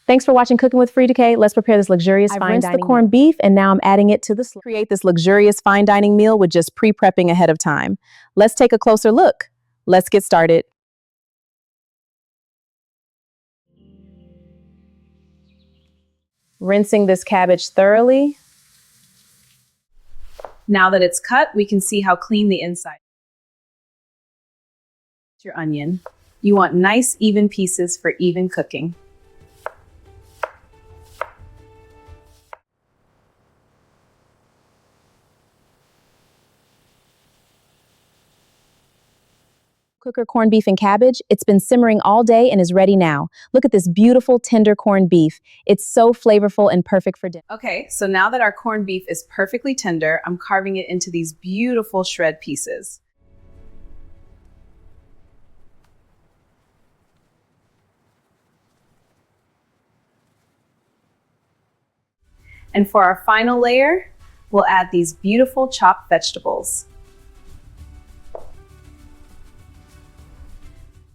Thanks for watching Cooking with Free Decay. Let's prepare this luxurious fine dining meal. I've rinsed the corned beef and now I'm adding it to the slurry. Create this luxurious fine dining meal with just pre-prepping ahead of time. Let's take a closer look. Let's get started. Rinsing this cabbage thoroughly. Now that it's cut, we can see how clean the inside is. Your onion. You want nice, even pieces for even cooking. Cooker corned beef and cabbage. It's been simmering all day and is ready now. Look at this beautiful, tender corned beef. It's so flavorful and perfect for dinner. Okay, so now that our corned beef is perfectly tender, I'm carving it into these beautiful shred pieces. And for our final layer, we'll add these beautiful chopped vegetables.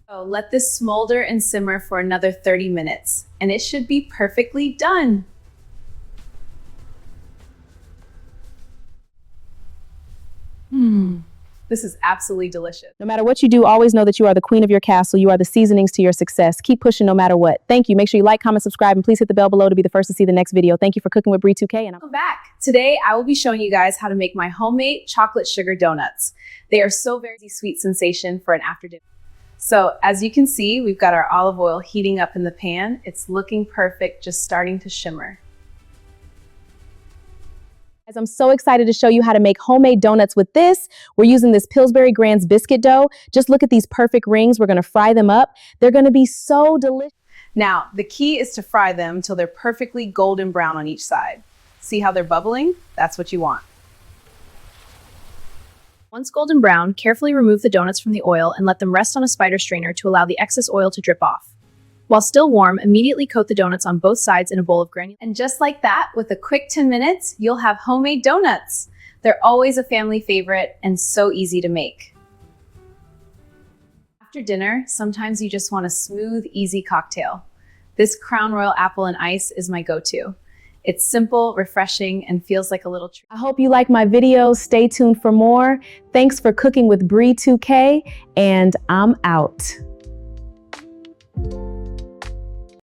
So let this smolder and simmer for another 30 minutes, and it should be perfectly done. This is absolutely delicious. No matter what you do, always know that you are the queen of your castle. You are the seasonings to your success. Keep pushing no matter what. Thank you. Make sure you like, comment, subscribe, and please hit the bell below to be the first to see the next video. Thank you for cooking with Bree 2K. And welcome back. Today, I will be showing you guys how to make my homemade chocolate sugar donuts. They are so very sweet sensation for an after dinner. So as you can see, we've got our olive oil heating up in the pan. It's looking perfect, just starting to shimmer. Guys, I'm so excited to show you how to make homemade donuts with this. We're using this Pillsbury Grand's biscuit dough. Just look at these perfect rings. We're gonna fry them up. They're gonna be so delicious. Now, the key is to fry them till they're perfectly golden brown on each side. See how they're bubbling? That's what you want. Once golden brown, carefully remove the donuts from the oil and let them rest on a spider strainer to allow the excess oil to drip off. While still warm, immediately coat the donuts on both sides in a bowl of granule. And just like that, with a quick 10 minutes, you'll have homemade donuts. They're always a family favorite and so easy to make. After dinner, sometimes you just want a smooth, easy cocktail. This Crown Royal Apple and Ice is my go-to. It's simple, refreshing, and feels like a little treat. I hope you like my videos. Stay tuned for more. Thanks for cooking with Bree 2K, and I'm out.